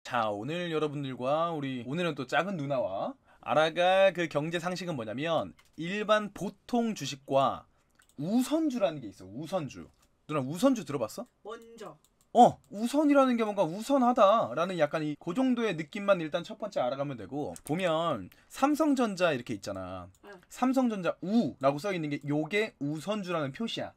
자, 오늘 여러분들과 오늘은 또 작은 누나와 알아갈 그 경제 상식은 뭐냐면 일반 보통 주식과 우선주라는 게 있어. 우선주. 누나 우선주 들어봤어? 먼저. 우선이라는 게 뭔가 우선하다라는 약간 그 정도의 느낌만 일단 첫 번째 알아가면 되고, 보면 삼성전자 이렇게 있잖아. 응. 삼성전자 우라고 써 있는 게 요게 우선주라는 표시야.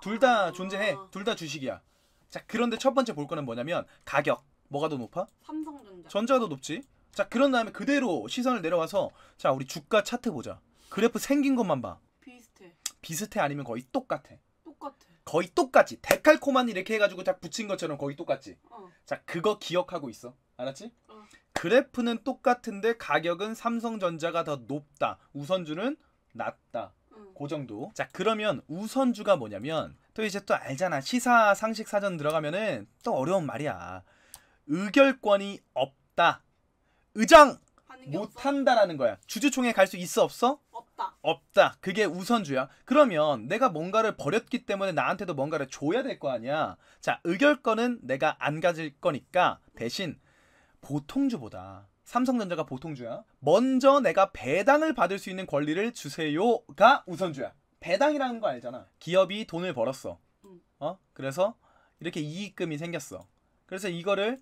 둘 다 존재해. 둘 다 주식이야. 자, 그런데 첫 번째 볼 거는 뭐냐면 가격. 뭐가 더 높아? 삼성전자. 전자가 더 높지. 자, 그런 다음에 그대로 시선을 내려와서 자, 우리 주가 차트 보자. 그래프 생긴 것만 봐. 비슷해. 비슷해 아니면 거의 똑같아. 똑같아. 거의 똑같지. 데칼코만 이렇게 해가지고 딱 붙인 것처럼 거의 똑같지. 어. 자, 그거 기억하고 있어. 알았지? 어. 그래프는 똑같은데 가격은 삼성전자가 더 높다. 우선주는 낮다. 그 정도. 자, 그러면 우선주가 뭐냐면 또 이제 또 알잖아. 시사 상식 사전 들어가면은 또 어려운 말이야. 의결권이 없다. 의장 못한다라는 거야. 주주총회 갈 수 있어 없어? 없다. 없다. 그게 우선주야. 그러면 내가 뭔가를 버렸기 때문에 나한테도 뭔가를 줘야 될 거 아니야. 자, 의결권은 내가 안 가질 거니까 대신 보통주보다, 삼성전자가 보통주야, 먼저 내가 배당을 받을 수 있는 권리를 주세요가 우선주야. 배당이라는 거 알잖아. 기업이 돈을 벌었어. 그래서 이렇게 이익금이 생겼어. 그래서 이거를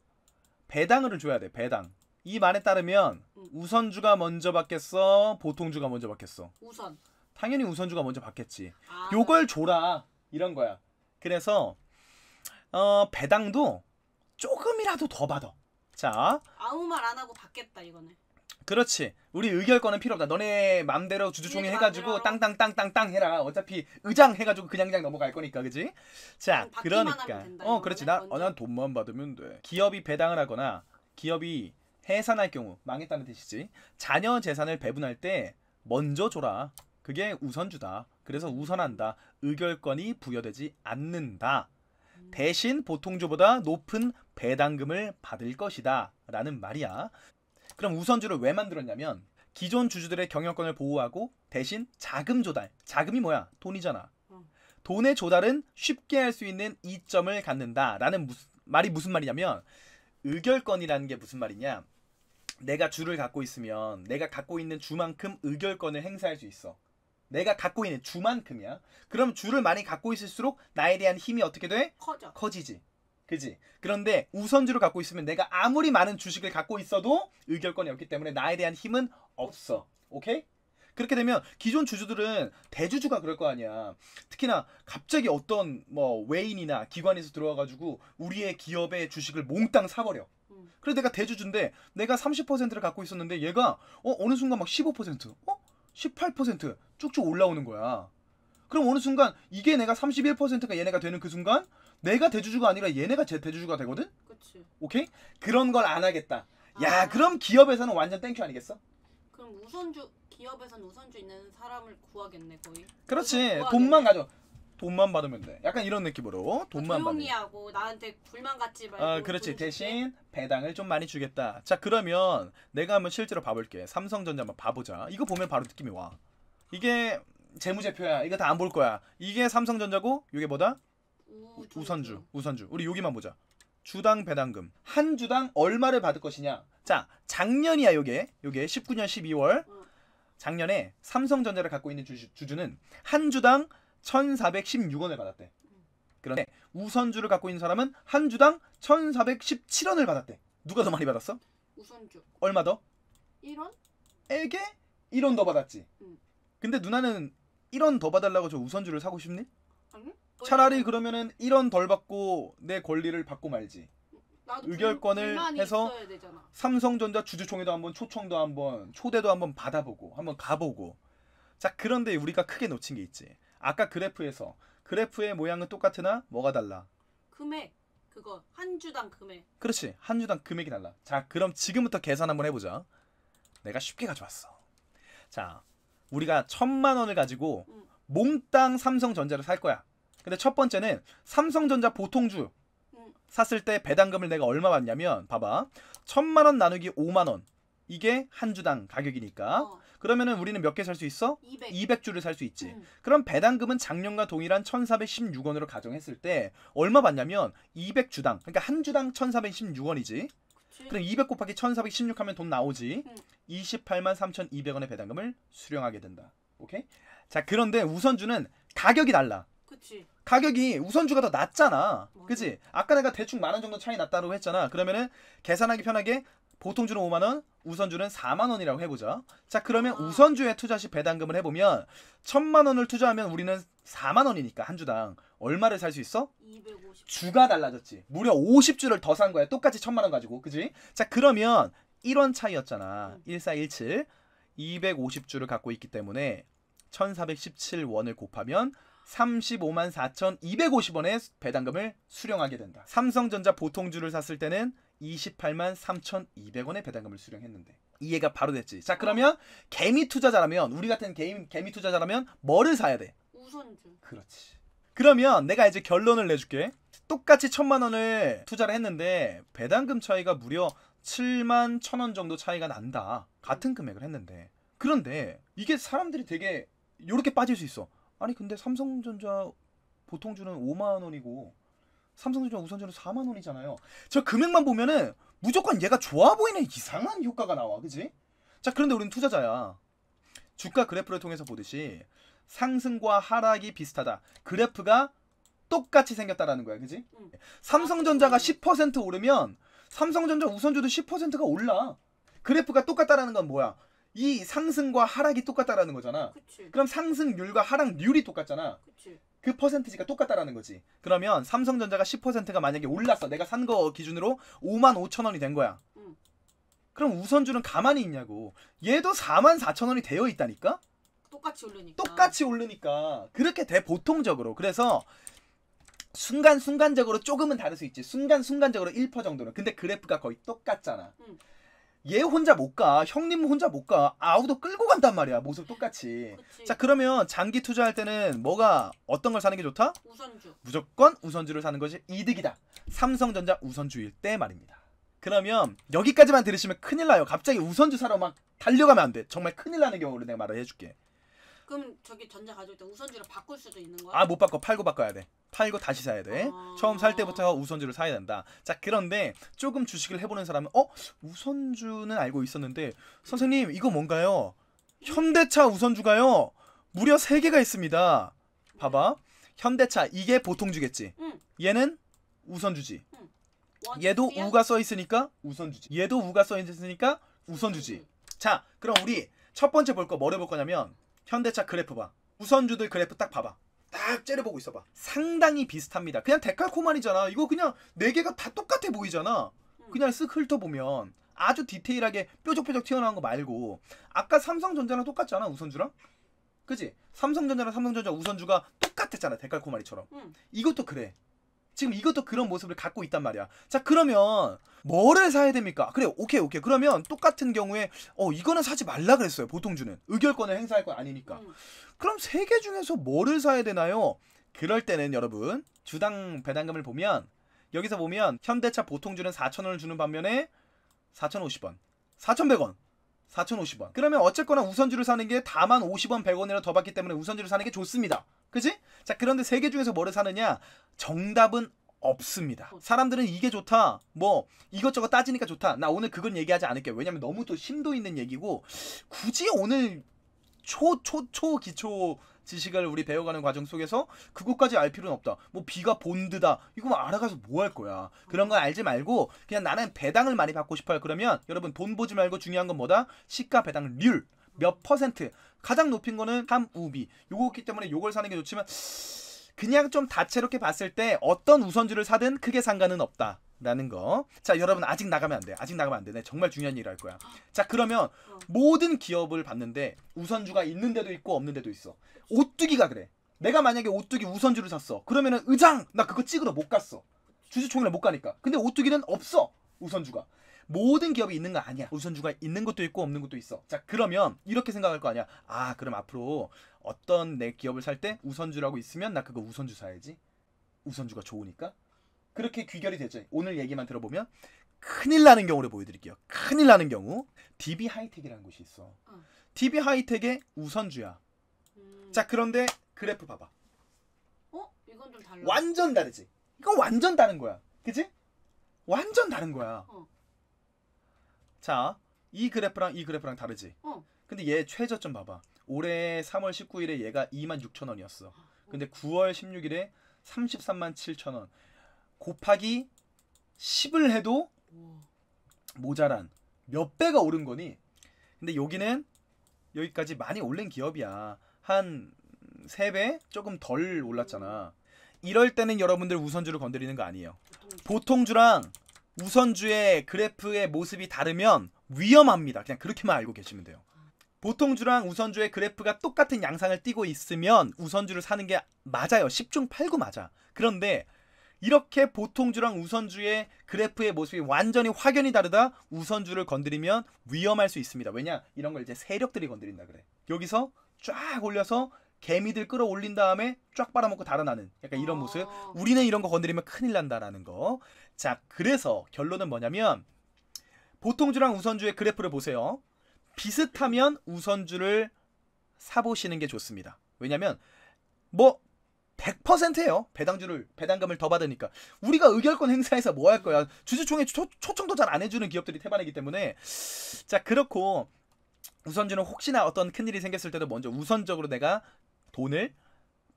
배당을 줘야 돼. 배당. 이 말에 따르면 우선주가 먼저 받겠어? 보통주가 먼저 받겠어? 우선. 당연히 우선주가 먼저 받겠지. 요걸 줘라. 이런 거야. 그래서 배당도 조금이라도 더 받아. 자, 아무 말 안 하고 받겠다 이거네. 그렇지. 우리 의결권은 필요 없다. 너네 맘대로 주주총회 해가지고 땅땅땅땅땅 해라. 어차피 의장 해가지고 그냥 넘어갈 거니까, 그지? 자, 그러니까 그렇지. 난 돈만 받으면 돼. 기업이 배당을 하거나 기업이 해산할 경우 망했다는 뜻이지. 자녀 재산을 배분할 때 먼저 줘라. 그게 우선주다. 그래서 우선한다. 의결권이 부여되지 않는다. 대신 보통주보다 높은 배당금을 받을 것이다 라는 말이야. 그럼 우선주를 왜 만들었냐면 기존 주주들의 경영권을 보호하고 대신 자금 조달. 자금이 뭐야? 돈이잖아. 돈의 조달은 쉽게 할 수 있는 이점을 갖는다 라는 말이 무슨 말이냐면, 의결권이라는 게 무슨 말이냐, 내가 주를 갖고 있으면 내가 갖고 있는 주만큼 의결권을 행사할 수 있어. 내가 갖고 있는 주만큼이야. 그럼 주를 많이 갖고 있을수록 나에 대한 힘이 어떻게 돼? 커지지. 그지? 그런데 우선주를 갖고 있으면 내가 아무리 많은 주식을 갖고 있어도 의결권이 없기 때문에 나에 대한 힘은 없어. 오케이? 그렇게 되면 기존 주주들은, 대주주가 그럴 거 아니야. 특히나 갑자기 어떤 외인이나 기관에서 들어와가지고 우리의 기업의 주식을 몽땅 사버려. 그래서 내가 대주주인데 내가 30%를 갖고 있었는데 얘가 어느 순간 막 15%, 18% 쭉쭉 올라오는 거야. 그럼 어느 순간 이게 내가 31%가 얘네가 되는 그 순간 내가 대주주가 아니라 얘네가 제 대주주가 되거든? 그치. 오케이? 그런 걸 안 하겠다. 야, 그럼 기업에서는 완전 땡큐 아니겠어? 그럼 기업에서는 우선주 있는 사람을 구하겠네 거의. 그렇지. 돈만 가져. 돈만 받으면 돼. 약간 이런 느낌으로 돈만 받는. 조용히 하고 나한테 불만 갖지 말고. 그렇지. 대신 배당을 좀 많이 주겠다. 자, 그러면 내가 한번 실제로 봐볼게. 삼성전자 한번 봐보자. 이거 보면 바로 느낌이 와. 이게 재무제표야. 이거 다 안 볼 거야. 이게 삼성전자고 이게 뭐다? 우선주. 우리 여기만 보자. 주당 배당금. 한 주당 얼마를 받을 것이냐. 자, 작년이야. 요게 19년 12월. 작년에 삼성전자를 갖고 있는 주주는 한 주당 1,416원을 받았대. 그런데 우선주를 갖고 있는 사람은 한 주당 1,417원을 받았대. 누가 더 많이 받았어? 우선주. 얼마 더? 1원? 에게 1원 더 받았지. 근데 누나는 1원 더 받으려고 저 우선주를 사고 싶니? 아니? 차라리 그러면은 1원 덜 받고 내 권리를 받고 말지. 의결권을 해서 삼성전자 주주총회도 한번, 초청도 한번, 초대도 한번 받아보고 한번 가보고. 자, 그런데 우리가 크게 놓친 게 있지. 아까 그래프의 모양은 똑같으나 뭐가 달라? 금액. 그거 한 주당 금액. 그렇지. 한 주당 금액이 달라. 자, 그럼 지금부터 계산 한번 해보자. 내가 쉽게 가져왔어. 자, 우리가 1,000만 원을 가지고 몽땅 삼성전자를 살 거야. 근데 첫 번째는 삼성전자 보통주 샀을 때 배당금을 내가 얼마 받냐면, 봐봐. 1,000만 원 나누기 5만 원. 이게 한 주당 가격이니까. 그러면은 우리는 몇 개 살 수 있어? 200주를 살 수 있지. 그럼 배당금은 작년과 동일한 1,416원으로 가정했을 때 얼마 받냐면 200주당. 그러니까 한 주당 1,416원이지. 그럼 200 곱하기 1416 하면 돈 나오지. 응. 28만 3,200원의 배당금을 수령하게 된다. 오케이? 자, 그런데 우선주는 가격이 달라. 그치. 가격이 우선주가 더 낮잖아. 맞아. 그치? 아까 내가 대충 10,000원 정도 차이 났다고 했잖아. 그러면은 계산하기 편하게 보통주는 50,000원, 우선주는 40,000원이라고 해보자. 자, 그러면 우선주에 투자 시 배당금을 해보면 1,000,000원을 투자하면 우리는 40,000원이니까 한 주당 얼마를 살 수 있어? 250. 주가 달라졌지. 무려 50주를 더 산 거야. 똑같이 1,000,000원 가지고. 그지? 자, 그러면 1원 차이였잖아. 1417. 250주를 갖고 있기 때문에 1,417원을 곱하면 35만 4,250원의 배당금을 수령하게 된다. 삼성전자 보통주를 샀을 때는 28만 3,200원의 배당금을 수령했는데 이해가 바로 됐지. 자, 그러면 개미 투자자라면 우리 같은 개미 투자자라면 뭐를 사야 돼? 우선주. 그렇지. 그러면 내가 이제 결론을 내줄게. 똑같이 1,000,000원을 투자를 했는데 배당금 차이가 무려 7만 1,000원 정도 차이가 난다. 같은 금액을 했는데. 그런데 이게 사람들이 되게 요렇게 빠질 수 있어. 아니 근데 삼성전자 보통주는 5만 원이고 삼성전자 우선주는 4만 원이잖아요. 저 금액만 보면은 무조건 얘가 좋아 보이는 이상한 효과가 나와. 그지? 자, 그런데 우리는 투자자야. 주가 그래프를 통해서 보듯이 상승과 하락이 비슷하다. 그래프가 똑같이 생겼다라는 거야. 그지? 삼성전자가 10% 오르면 삼성전자 우선주도 10%가 올라. 그래프가 똑같다라는 건 뭐야? 이 상승과 하락이 똑같다라는 거잖아. 그치. 그럼 상승률과 하락률이 똑같잖아. 그치. 그 퍼센티지가 똑같다라는 거지. 그러면 삼성전자가 10%가 만약에 올랐어. 내가 산 거 기준으로 55,000원이 된 거야. 그럼 우선주는 가만히 있냐고. 얘도 44,000원이 되어 있다니까? 똑같이 오르니까. 똑같이 오르니까. 그렇게 돼 보통적으로. 그래서 순간적으로 조금은 다를 수 있지. 순간적으로 1% 정도는. 근데 그래프가 거의 똑같잖아. 얘 혼자 못 가. 형님 혼자 못 가. 아우도 끌고 간단 말이야. 모습 똑같이. 그치. 자, 그러면 장기 투자할 때는 어떤 걸 사는 게 좋다? 우선주. 무조건 우선주를 사는 것이 이득이다. 삼성전자 우선주일 때 말입니다. 그러면 여기까지만 들으시면 큰일 나요. 갑자기 우선주 사러 막 달려가면 안 돼. 정말 큰일 나는 경우를 내가 말을 해줄게. 그럼 저기 전자 가져올 때 우선주를 바꿀 수도 있는 거야? 아, 못 바꿔. 팔고 바꿔야 돼. 팔고 다시 사야 돼. 처음 살 때부터 우선주를 사야 된다. 자, 그런데 조금 주식을 해보는 사람은 우선주는 알고 있었는데 선생님 이거 뭔가요? 현대차 우선주가요 무려 3개가 있습니다. 봐봐. 현대차 이게 보통주겠지. 얘는 우선주지. 얘도 우가 써 있으니까 우선주지. 얘도 우가 써 있으니까 우선주지. 자, 그럼 우리 첫 번째 볼 거 뭐를 볼 거냐면 현대차 그래프 봐. 우선주들 그래프 딱 봐봐. 딱 째려보고 있어봐. 상당히 비슷합니다. 그냥 데칼코마니잖아. 이거 그냥 4개가 다 똑같아 보이잖아. 그냥 쓱 훑어보면 아주 디테일하게 뾰족뾰족 튀어나온 거 말고 아까 삼성전자랑 똑같잖아. 우선주랑. 그치? 삼성전자랑 삼성전자 우선주가 똑같았잖아. 데칼코마니처럼. 이것도 그래. 지금 이것도 그런 모습을 갖고 있단 말이야. 자, 그러면 뭐를 사야 됩니까? 그래, 오케이. 그러면 똑같은 경우에 이거는 사지 말라 그랬어요. 보통주는 의결권을 행사할 건 아니니까. 그럼 3개 중에서 뭐를 사야 되나요? 그럴 때는 여러분 주당 배당금을 보면 여기서 보면 현대차 보통주는 4,000원을 주는 반면에 4,050원, 4,100원, 4,050원. 그러면 어쨌거나 우선주를 사는 게 다만 50원, 100원이라도 더 받기 때문에 우선주를 사는 게 좋습니다. 그치? 자, 그런데 3개 중에서 뭐를 사느냐? 정답은 없습니다. 사람들은 이게 좋다, 뭐 이것저것 따지니까 좋다. 나 오늘 그건 얘기하지 않을게요. 왜냐면 너무 또 심도 있는 얘기고 굳이 오늘 초기초 지식을 우리 배워가는 과정 속에서 그것까지 알 필요는 없다. 뭐 B가 본드다. 이거 뭐 알아가서 뭐 할 거야. 그런 거 알지 말고 그냥 나는 배당을 많이 받고 싶어요. 그러면 여러분 돈 보지 말고 중요한 건 뭐다? 시가 배당률 몇 퍼센트. 가장 높은 거는 함우비. 요거기 때문에 요걸 사는 게 좋지만 그냥 좀 다채롭게 봤을 때 어떤 우선주를 사든 크게 상관은 없다. 라는 거. 자, 여러분 아직 나가면 안 돼. 아직 나가면 안 돼. 내 정말 중요한 일을 할 거야. 자, 그러면 모든 기업을 봤는데 우선주가 있는 데도 있고 없는 데도 있어. 오뚜기가 그래. 내가 만약에 오뚜기 우선주를 샀어. 그러면은 의장 나 그거 찍으러 못 갔어. 주주총회를 못 가니까. 근데 오뚜기는 없어. 우선주가. 모든 기업이 있는 거 아니야. 우선주가 있는 것도 있고 없는 것도 있어. 자, 그러면 이렇게 생각할 거 아니야. 아, 그럼 앞으로 어떤 내 기업을 살 때 우선주라고 있으면 나 그거 우선주 사야지. 우선주가 좋으니까. 그렇게 귀결이 되죠. 오늘 얘기만 들어보면 큰일 나는 경우를 보여드릴게요. 큰일 나는 경우. DB 하이텍이라는 곳이 있어. DB 하이텍의 우선주야. 자, 그런데 그래프 봐봐. 이건 좀 달라. 완전 다르지. 이거 완전 다른 거야. 그치? 완전 다른 거야. 자, 이 그래프랑 다르지? 근데 얘 최저점 봐봐. 올해 3월 19일에 얘가 26,000원이었어. 근데 9월 16일에 337,000원. 곱하기 10을 해도 모자란 몇 배가 오른 거니? 근데 여기는 여기까지 많이 오른 기업이야. 한 3배? 조금 덜 올랐잖아. 이럴 때는 여러분들 우선주를 건드리는 거 아니에요. 보통주랑 우선주의 그래프의 모습이 다르면 위험합니다. 그냥 그렇게만 알고 계시면 돼요. 보통주랑 우선주의 그래프가 똑같은 양상을 띠고 있으면 우선주를 사는 게 맞아요. 10중 8구 맞아. 그런데 이렇게 보통주랑 우선주의 그래프의 모습이 완전히 확연히 다르다. 우선주를 건드리면 위험할 수 있습니다. 왜냐? 이런 걸 이제 세력들이 건드린다 그래. 여기서 쫙 올려서 개미들 끌어올린 다음에 쫙 빨아먹고 달아나는 약간 이런 모습. 우리는 이런 거 건드리면 큰일 난다라는 거. 자, 그래서 결론은 뭐냐면 보통주랑 우선주의 그래프를 보세요. 비슷하면 우선주를 사보시는 게 좋습니다. 왜냐면 뭐 100%예요. 배당금을 더 받으니까. 우리가 의결권 행사해서 뭐 할 거야. 주주총회 초청도 잘 안 해주는 기업들이 태반이기 때문에. 자, 그렇고 우선주는 혹시나 어떤 큰일이 생겼을 때도 먼저 우선적으로 내가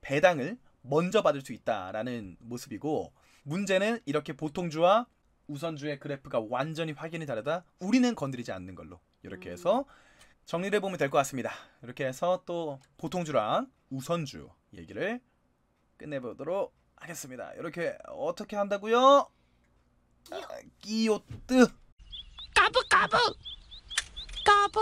배당을 먼저 받을 수 있다라는 모습이고, 문제는 이렇게 보통주와 우선주의 그래프가 완전히 확연히 다르다. 우리는 건드리지 않는 걸로. 이렇게 해서 정리를 해보면 될 것 같습니다. 이렇게 해서 또 보통주랑 우선주 얘기를 끝내보도록 하겠습니다. 이렇게 어떻게 한다고요? 끼요뜨 까부 까부 까부